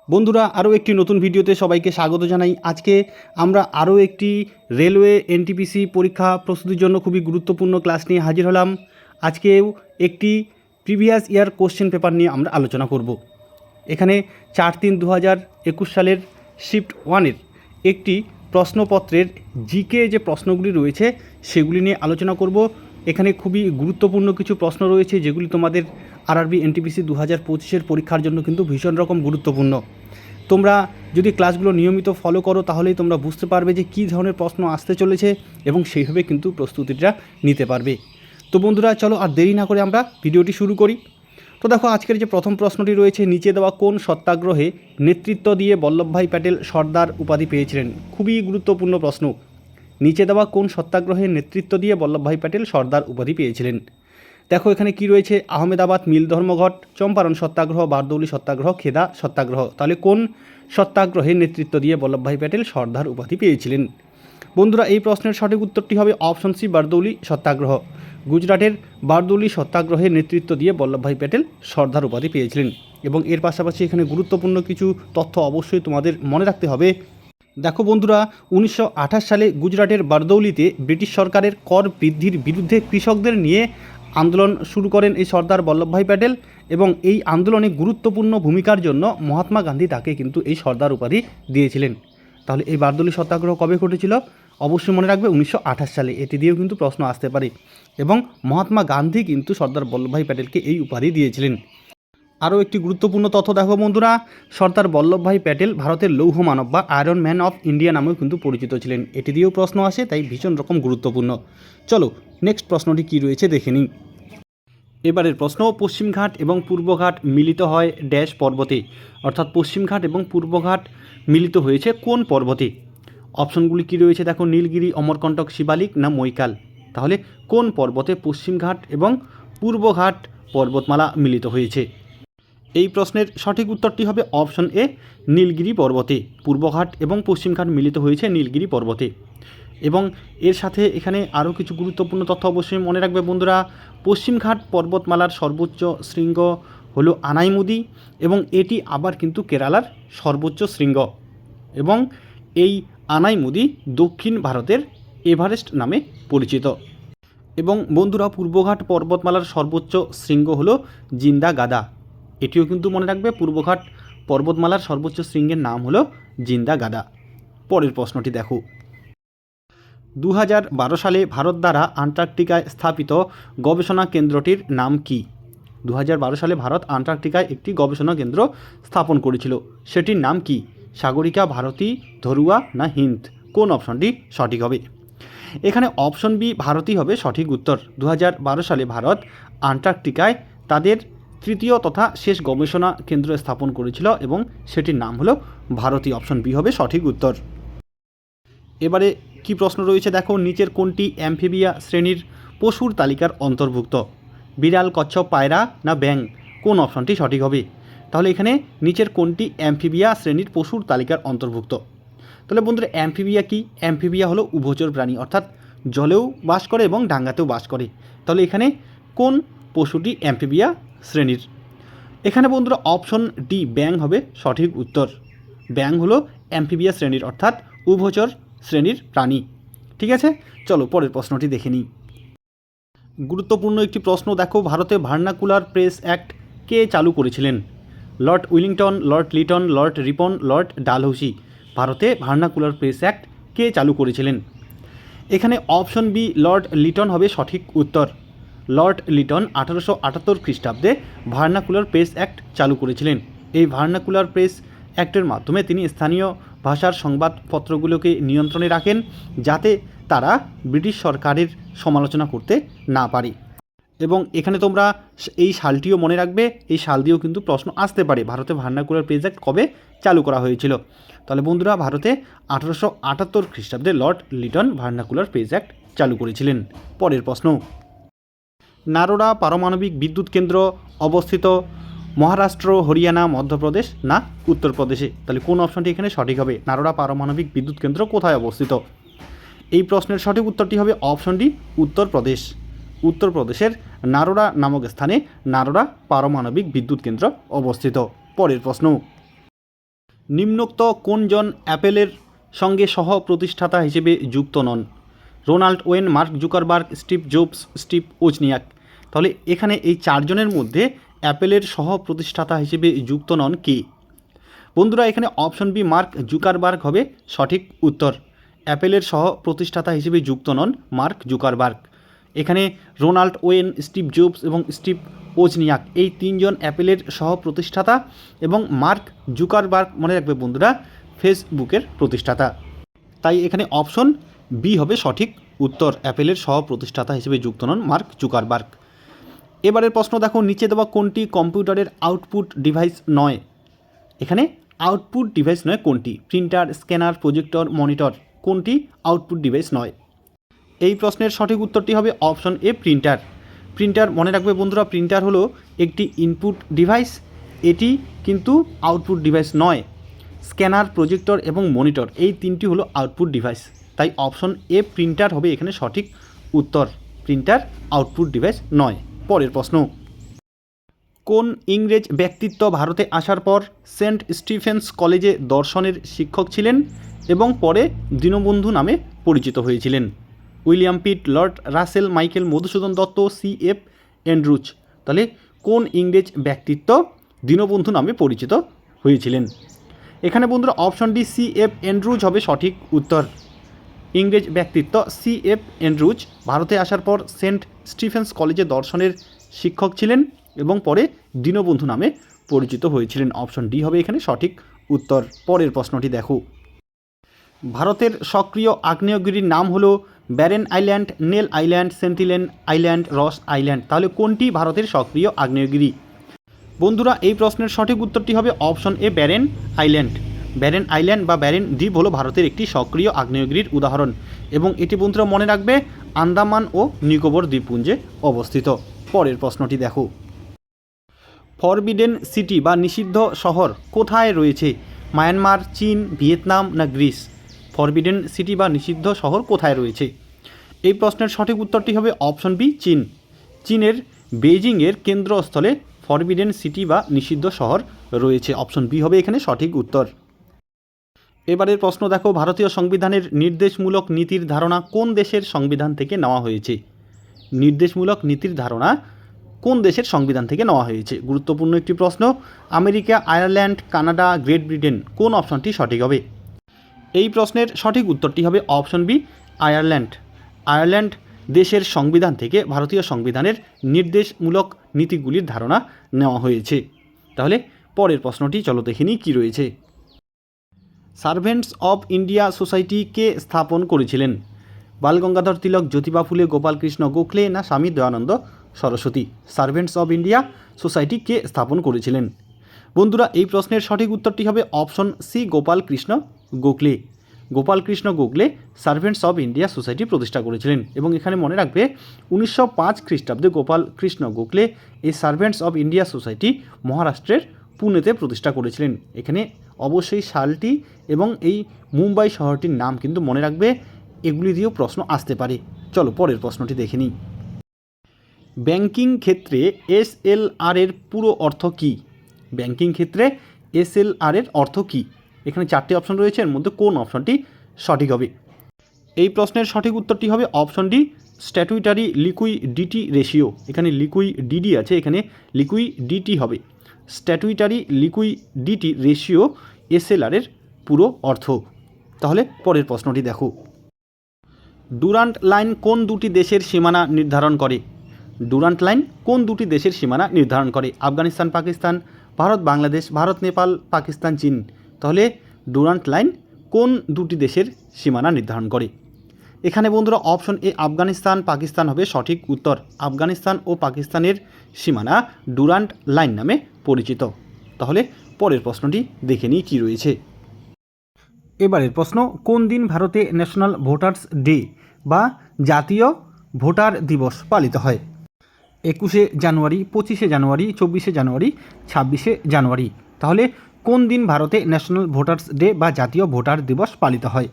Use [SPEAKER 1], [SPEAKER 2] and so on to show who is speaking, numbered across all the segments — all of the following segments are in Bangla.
[SPEAKER 1] বন্ধুরা আরও একটি নতুন ভিডিওতে সবাইকে স্বাগত জানাই। আজকে আমরা আরও একটি রেলওয়ে এনটিপিসি পরীক্ষা প্রস্তুতির জন্য খুবই গুরুত্বপূর্ণ ক্লাস নিয়ে হাজির হলাম। আজকেও একটি প্রিভিয়াস ইয়ার কোশ্চেন পেপার নিয়ে আমরা আলোচনা করব। এখানে 4/3/2021 সালের শিফট 1-এর একটি প্রশ্নপত্রের জিকে যে প্রশ্নগুলি রয়েছে সেগুলি নিয়ে আলোচনা করব। এখানে খুবই গুরুত্বপূর্ণ কিছু প্রশ্ন রয়েছে যেগুলি তোমাদের আরআরবি এনটিপিসি 2025-এর পরীক্ষার জন্য কিন্তু ভীষণ রকম গুরুত্বপূর্ণ। তোমরা যদি ক্লাসগুলো নিয়মিত ফলো করো তাহলেই তোমরা বুঝতে পারবে যে কী ধরনের প্রশ্ন আসতে চলেছে এবং সেইভাবে কিন্তু প্রস্তুতিটা নিতে পারবে। তো বন্ধুরা চলো আর দেরি না করে আমরা ভিডিওটি শুরু করি। তো দেখো আজকের যে প্রথম প্রশ্নটি রয়েছে, নিচে দেওয়া কোন সত্যাগ্রহে নেতৃত্ব দিয়ে বল্লভভাই প্যাটেল সর্দার উপাধি পেয়েছিলেন? খুবই গুরুত্বপূর্ণ প্রশ্ন। নিচে দেওয়া কোন সত্যাগ্রহে নেতৃত্ব দিয়ে বল্লভভাই প্যাটেল সর্দার উপাধি পেয়েছিলেন? দেখো এখানে কি রয়েছে, আহমেদাবাদ মিল ধর্মঘট, চম্পারণ সত্যাগ্রহ, বারদৌলি সত্যাগ্রহ, খেদা সত্যাগ্রহ। তাহলে কোন সত্যাগ্রহে নেতৃত্ব দিয়ে বল্লভভাই প্যাটেল সর্দার উপাধি পেয়েছিলেন? বন্ধুরা এই প্রশ্নের সঠিক উত্তরটি হবে অপশন সি, বারদৌলি সত্যাগ্রহ। গুজরাটের বারদৌলি সত্যাগ্রহে নেতৃত্ব দিয়ে বল্লভভাই প্যাটেল সর্দার উপাধি পেয়েছিলেন। এবং এর পাশাপাশি এখানে গুরুত্বপূর্ণ কিছু তথ্য অবশ্যই তোমাদের মনে রাখতে হবে। দেখো বন্ধুরা, 1928 সালে গুজরাটের বারদৌলিতে ব্রিটিশ সরকারের কর বৃদ্ধির বিরুদ্ধে কৃষকদের নিয়ে আন্দোলন শুরু করেন এই সর্দার বল্লভভাই প্যাটেল, এবং এই আন্দোলনে গুরুত্বপূর্ণ ভূমিকার জন্য মহাত্মা গান্ধী তাকে কিন্তু এই সর্দার উপাধি দিয়েছিলেন। তাহলে এই বারদৌলি সত্যাগ্রহ কবে ঘটেছিল? অবশ্যই মনে রাখবে 1928 সালে। এটি দিয়েও কিন্তু প্রশ্ন আসতে পারে। এবং মহাত্মা গান্ধী কিন্তু সর্দার বল্লভভাই প্যাটেলকে এই উপাধি দিয়েছিলেন। আরও একটি গুরুত্বপূর্ণ তথ্য দেখো বন্ধুরা, সর্দার বল্লভভাই প্যাটেল ভারতের লৌহ মানব বা আয়রন ম্যান অফ ইন্ডিয়া নামেও কিন্তু পরিচিত ছিলেন। এটি দিয়েও প্রশ্ন আসে, তাই ভীষণ রকম গুরুত্বপূর্ণ। চলো নেক্সট প্রশ্নটি কী রয়েছে দেখে নিই। এবারের প্রশ্ন, পশ্চিমঘাট এবং পূর্বঘাট মিলিত হয় ড্যাশ পর্বতে? অর্থাৎ পশ্চিমঘাট এবং পূর্বঘাট মিলিত হয়েছে কোন পর্বতে? অপশনগুলি কী রয়েছে দেখো, নীলগিরি, অমরকণ্টক, শিবালিক না মৈকাল। তাহলে কোন পর্বতে পশ্চিমঘাট এবং পূর্বঘাট পর্বতমালা মিলিত হয়েছে? এই প্রশ্নের সঠিক উত্তরটি হবে অপশন এ, নীলগিরি পর্বতে। পূর্বঘাট এবং পশ্চিমঘাট মিলিত হয়েছে নীলগিরি পর্বতে। এবং এর সাথে এখানে আরও কিছু গুরুত্বপূর্ণ তথ্য অবশ্যই মনে রাখবে বন্ধুরা। পশ্চিমঘাট পর্বতমালার সর্বোচ্চ শৃঙ্গ হলো আনাইমুদি, এবং এটি আবার কিন্তু কেরালার সর্বোচ্চ শৃঙ্গ। এবং এই আনাইমুদি দক্ষিণ ভারতের এভারেস্ট নামে পরিচিত। এবং বন্ধুরা পূর্বঘাট পর্বতমালার সর্বোচ্চ শৃঙ্গ হলো জিন্দা গাদা। এটিও কিন্তু মনে রাখবে, পূর্বঘাট পর্বতমালার সর্বোচ্চ শৃঙ্গের নাম হলো জিন্দা গাদা। পরের প্রশ্নটি দেখো, 2012 সালে ভারত দ্বারা আন্টার্কটিকায় স্থাপিত গবেষণা কেন্দ্রটির নাম কি? 2012 সালে ভারত আন্টার্কটিকায় একটি গবেষণা কেন্দ্র স্থাপন করেছিল, সেটির নাম কি? সাগরিকা, ভারতী, ধরুয়া না হিন্দ? কোন অপশনটি সঠিক হবে? এখানে অপশন বি ভারতী হবে সঠিক উত্তর। 2012 সালে ভারত আন্টার্কটিকায় তাদের তৃতীয় তথা শেষ গবেষণা কেন্দ্র স্থাপন করেছিল, এবং সেটির নাম হলো ভারতী। অপশন বি হবে সঠিক উত্তর। এবারে কি প্রশ্ন রয়েছে দেখো, নিচের কোনটি অ্যামফিবিয়া শ্রেণীর পশুর তালিকার অন্তর্ভুক্ত? বিড়াল, কচ্ছপ, পায়রা না ব্যাঙ? কোন অপশনটি সঠিক হবে? তাহলে এখানে নিচের কোনটি অ্যামফিবিয়া শ্রেণীর পশুর তালিকার অন্তর্ভুক্ত? তাহলে বন্ধুরা অ্যামফিবিয়া কি? অ্যামফিবিয়া হলো উভচর প্রাণী, অর্থাৎ জলেও বাস করে এবং ডাঙ্গাতেও বাস করে। তাহলে এখানে কোন পশুটি অ্যামফিবিয়া শ্রেণীর? এখানে বন্ধুরা অপশন ডি ব্যাঙ হবে সঠিক উত্তর। ব্যাঙ হলো অ্যামফিবিয়া শ্রেণীর, অর্থাৎ উভচর শ্রেণীর প্রাণী। ঠিক আছে, চলো পরের প্রশ্নটি দেখে নিই। গুরুত্বপূর্ণ একটি প্রশ্ন দেখো, ভারতে ভার্নাকুলার প্রেস অ্যাক্ট কে চালু করেছিলেন? Lord Wellington, Lord Liton, Lord Ripon, Lord Dalhousie. ভারতে ভার্নাকুলার প্রেস অ্যাক্ট কে চালু করেছিলেন? এখানে অপশন বি লর্ড লিটন হবে সঠিক উত্তর। লর্ড লিটন 1878 খ্রিস্টাব্দে ভার্নাকুলার প্রেস অ্যাক্ট চালু করেছিলেন। এই ভার্নাকুলার প্রেস অ্যাক্টের মাধ্যমে তিনি স্থানীয় ভাষার সংবাদপত্রগুলোকে নিয়ন্ত্রণে রাখেন, যাতে তারা ব্রিটিশ সরকারের সমালোচনা করতে না পারে। এবং এখানে তোমরা এই সালটিও মনে রাখবে, এই সাল দিয়েও কিন্তু প্রশ্ন আসতে পারে, ভারতে ভার্নাকুলার প্রেস অ্যাক্ট কবে চালু করা হয়েছিল। তাহলে বন্ধুরা ভারতে 1878 খ্রিস্টাব্দে Lord Liton vernacular press act চালু করেছিলেন। পরের প্রশ্ন, নারোরা পারমাণবিক বিদ্যুৎ কেন্দ্র অবস্থিত মহারাষ্ট্র, হরিয়ানা, মধ্যপ্রদেশ না উত্তরপ্রদেশে? তাহলে কোন অপশনটি এখানে সঠিক হবে? নারোরা পারমাণবিক বিদ্যুৎ কেন্দ্র কোথায় অবস্থিত? এই প্রশ্নের সঠিক উত্তরটি হবে অপশন ডি উত্তরপ্রদেশ। উত্তরপ্রদেশের নারোরা নামক স্থানে নারোরা পারমাণবিক বিদ্যুৎ কেন্দ্র অবস্থিত। পরের প্রশ্ন, নিম্নোক্ত কোনজন অ্যাপেলের সঙ্গে সহ প্রতিষ্ঠাতা হিসেবে যুক্ত নন? Ronald Wayne, Mark Zuckerberg, Steve Jobs, Steve Wozniak. তাহলে এখানে এই চারজনের মধ্যে অ্যাপেলের সহ প্রতিষ্ঠাতা হিসেবে যুক্ত নন কে? বন্ধুরা এখানে অপশন বি মার্ক জুকারবার্গ হবে সঠিক উত্তর। অ্যাপেলের সহ প্রতিষ্ঠাতা হিসেবে যুক্ত নন মার্ক জুকারবার্গ। এখানে রোনাল্ড ওয়েন, স্টিভ জবস এবং স্টিভ ওজনিয়াক এই তিনজন অ্যাপেলের সহ প্রতিষ্ঠাতা এবং মার্ক জুকারবার্গ মনে রাখবে বন্ধুরা ফেসবুকের প্রতিষ্ঠাতা। তাই এখানে অপশন বি হবে সঠিক উত্তর। অ্যাপেলের সহ প্রতিষ্ঠাতা হিসেবে যুক্ত নন মার্ক জুকারবার্গ। এবারের প্রশ্ন দেখো, নিচে দেওয়া কোনটি কম্পিউটারের আউটপুট ডিভাইস নয়? এখানে আউটপুট ডিভাইস নয় কোনটি? Printer, scanner, projector, monitor. কোনটি আউটপুট ডিভাইস নয়? এই প্রশ্নের সঠিক উত্তরটি হবে অপশন এ প্রিন্টার। প্রিন্টার মনে রাখবে বন্ধুরা, প্রিন্টার হলো একটি ইনপুট ডিভাইস, এটি কিন্তু আউটপুট ডিভাইস নয়। স্ক্যানার, প্রজেক্টর এবং মনিটর এই তিনটি হলো আউটপুট ডিভাইস। তাই অপশন এ প্রিন্টার হবে এখানে সঠিক উত্তর। প্রিন্টার আউটপুট ডিভাইস নয়। পরের প্রশ্ন, কোন ইংরেজ ব্যক্তিত্ব ভারতে আসার পর সেন্ট স্টিফেন্স কলেজে দর্শনের শিক্ষক ছিলেন এবং পরে দীনবন্ধু নামে পরিচিত হয়েছিলেন? William Pitt, Lord Russell, Michael Madhusudan Dutt, C.F. Andrews. তাহলে কোন ইংরেজ ব্যক্তিত্ব দীনবন্ধু নামে পরিচিত হয়েছিলেন? এখানে বন্ধুরা অপশন ডি C.F. অ্যান্ড্রুজ হবে সঠিক উত্তর। ইংরেজ ব্যক্তিত্ব C.F. অ্যান্ড্রুজ ভারতে আসার পর সেন্ট স্টিফেন্স কলেজে দর্শনের শিক্ষক ছিলেন এবং পরে দীনবন্ধু নামে পরিচিত হয়েছিলেন। অপশন ডি হবে এখানে সঠিক উত্তর। পরের প্রশ্নটি দেখো, ভারতের সক্রিয় আগ্নেয়গিরির নাম হলো barren island, nail island, sentinel island, রস আইল্যান্ড। তাহলে কোনটি ভারতের সক্রিয় আগ্নেয়গিরি? বন্ধুরা এই প্রশ্নের সঠিক উত্তরটি হবে option A barren island. Barren island বা ব্যারেন দ্বীপ হলো ভারতের একটি সক্রিয় আগ্নেয়গিরির উদাহরণ এবং এটি বন্ধুরা মনে রাখবে আন্দামান ও নিকোবর দ্বীপপুঞ্জে অবস্থিত। পরের প্রশ্নটি দেখো, ফরবিডেন সিটি বা নিষিদ্ধ শহর কোথায় রয়েছে? মায়ানমার, চীন, ভিয়েতনাম না গ্রিস? ফরবিডেন সিটি বা নিষিদ্ধ শহর কোথায় রয়েছে? এই প্রশ্নের সঠিক উত্তরটি হবে অপশন বি চীন। চীনের বেইজিংয়ের কেন্দ্রস্থলে ফরবিডেন সিটি বা নিষিদ্ধ শহর রয়েছে। অপশন বি হবে এখানে সঠিক উত্তর। এবারের প্রশ্ন দেখো, ভারতীয় সংবিধানের নির্দেশমূলক নীতির ধারণা কোন দেশের সংবিধান থেকে নেওয়া হয়েছে? নির্দেশমূলক নীতির ধারণা কোন দেশের সংবিধান থেকে নেওয়া হয়েছে? গুরুত্বপূর্ণ একটি প্রশ্ন। America, Ireland, Canada, great Britain. কোন অপশনটি সঠিক হবে? এই প্রশ্নের সঠিক উত্তরটি হবে অপশন বি আয়ারল্যান্ড। আয়ারল্যান্ড দেশের সংবিধান থেকে ভারতীয় সংবিধানের নির্দেশমূলক নীতিগুলির ধারণা নেওয়া হয়েছে। তাহলে পরের প্রশ্নটি চলো দেখে নিই কী রয়েছে। সার্ভেন্টস অব ইন্ডিয়া সোসাইটি কে স্থাপন করেছিলেন? বালগঙ্গাধর তিলক, জ্যোতিবা ফুলে, গোপালকৃষ্ণ গোখলে না Swami Dayananda Saraswati? Servants of India society কে স্থাপন করেছিলেন? বন্ধুরা এই প্রশ্নের সঠিক উত্তরটি হবে option C Gopalkrishna Gokhale. Gopalkrishna Gokhale servants of India society প্রতিষ্ঠা করেছিলেন এবং এখানে মনে রাখবে 1905 খ্রিস্টাব্দে গোপালকৃষ্ণ গোখলে এই সার্ভেন্টস অব ইন্ডিয়া সোসাইটি মহারাষ্ট্রের পুনেতে প্রতিষ্ঠা করেছিলেন। এখানে অবশ্যই সালটি এবং এই মুম্বাই শহরটির নাম কিন্তু মনে রাখবে, এগুলি দিয়েও প্রশ্ন আসতে পারে। চলো পরের প্রশ্নটি দেখে নিই। ব্যাংকিং ক্ষেত্রে SLR এর পুরো অর্থ কী? ব্যাংকিং ক্ষেত্রে SLR এর অর্থ কী? এখানে চারটি অপশন রয়েছে, এর মধ্যে কোন অপশনটি সঠিক হবে? এই প্রশ্নের সঠিক উত্তরটি হবে অপশন ডি স্ট্যাটুইটারি লিকুইডিটি রেশিও। এখানে লিকুইডিটি আছে, এখানে লিকুইডিটি হবে। স্ট্যাটুইটারি লিকুইডিটি রেশিও SLR এর পুরো অর্থ। তাহলে পরের প্রশ্নটি দেখো, ডুরান্ট লাইন কোন দুটি দেশের সীমানা নির্ধারণ করে? ডুরান্ট লাইন কোন দুটি দেশের সীমানা নির্ধারণ করে? আফগানিস্তান, পাকিস্তান, ভারত, বাংলাদেশ, ভারত, নেপাল, পাকিস্তান, চীন। তাহলে ডুরান্ট লাইন কোন দুটি দেশের সীমানা নির্ধারণ করে? এখানে বন্ধুরা অপশন এ আফগানিস্তান, পাকিস্তান হবে সঠিক উত্তর। আফগানিস্তান ও পাকিস্তানের সীমানা ডুরান্ট লাইন নামে পরিচিত। তাহলে পরের প্রশ্নটি দেখে নিই কী রয়েছে। এবারের প্রশ্ন, কোন দিন ভারতে ন্যাশনাল ভোটার্স ডে বা জাতীয় ভোটার দিবস পালিত হয়? 21শে জানুয়ারি, 25শে জানুয়ারি, 24শে জানুয়ারি, 26শে জানুয়ারি। তাহলে কোন দিন ভারতে ন্যাশনাল ভোটার্স ডে বা জাতীয় ভোটার দিবস পালিত হয়?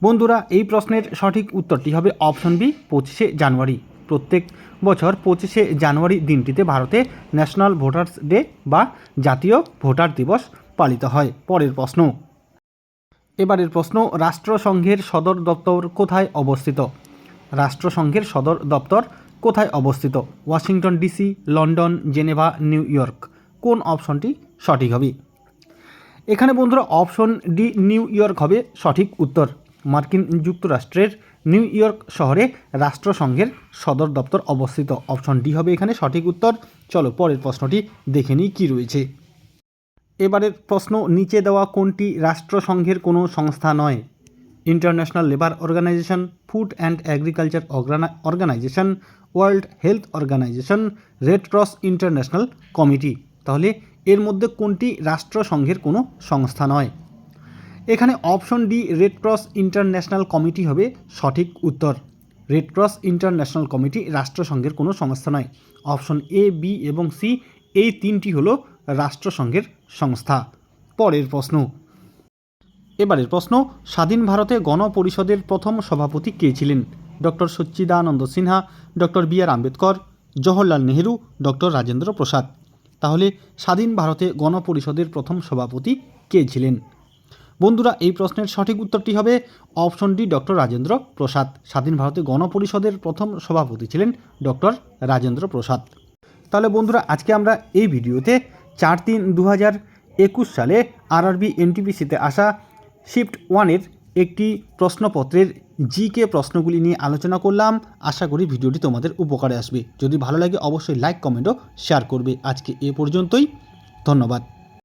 [SPEAKER 1] বন্ধুরা এই প্রশ্নের সঠিক উত্তরটি হবে অপশন বি 25শে জানুয়ারি। প্রত্যেক বছর 25শে জানুয়ারি দিনটিতে ভারতে ন্যাশনাল ভোটার্স ডে বা জাতীয় ভোটার দিবস পালিত হয়। পরের প্রশ্ন, এবারের প্রশ্ন, রাষ্ট্রসংঘের সদর দপ্তর কোথায় অবস্থিত? রাষ্ট্রসংঘের সদর দপ্তর কোথায় অবস্থিত? Washington DC, London, Geneva, new York. কোন অপশনটি সঠিক হবে? এখানে বন্ধুরা অপশন ডি নিউ ইয়র্ক হবে সঠিক উত্তর। মার্কিন যুক্তরাষ্ট্রের নিউ ইয়র্ক শহরে রাষ্ট্রসংঘের সদর দপ্তর অবস্থিত। অপশন ডি হবে এখানে সঠিক উত্তর। চলো পরের প্রশ্নটি দেখে নিই কী রয়েছে। এবারের প্রশ্ন, নিচে দেওয়া কোনটি রাষ্ট্রসংঘের কোনো সংস্থা নয়? International labour organisation, food and agriculture organisation, world health organisation, red cross international committee. তাহলে এর মধ্যে কোনটি রাষ্ট্রসংঘের কোনো সংস্থা নয়? এখানে option D red cross international committee হবে সঠিক উত্তর। রেড ক্রস ইন্টারন্যাশনাল কমিটি রাষ্ট্রসংঘের কোনো সংস্থা নয়। অপশন এ, বি এবং সি এই তিনটি হলো রাষ্ট্রসংঘের সংস্থা। পরের প্রশ্ন, এবারের প্রশ্ন, স্বাধীন ভারতে গণপরিষদের প্রথম সভাপতি কে ছিলেন? ডক্টর সচ্চিদানন্দ সিনহা, ডক্টর বি আর আম্বেদকর, জওহরলাল নেহেরু, ডক্টর রাজেন্দ্র প্রসাদ। তাহলে স্বাধীন ভারতে গণপরিষদের প্রথম সভাপতি কে ছিলেন? বন্ধুরা এই প্রশ্নের সঠিক উত্তরটি হবে option D doctor Rajendra Prasad. স্বাধীন ভারতে গণপরিষদের প্রথম সভাপতি ছিলেন ডক্টর রাজেন্দ্র প্রসাদ। তাহলে বন্ধুরা আজকে আমরা এই ভিডিওতে 4/3/2021 সালে আরআরবি এনটিপিসিতে আসা শিফট 1-এর একটি প্রশ্নপত্রের জিকে প্রশ্নগুলি নিয়ে আলোচনা করলাম। আশা করি ভিডিওটি তোমাদের উপকারে আসবে। যদি ভালো লাগে অবশ্যই লাইক, কমেন্ট ও শেয়ার করবে। আজকে এ পর্যন্তই, ধন্যবাদ।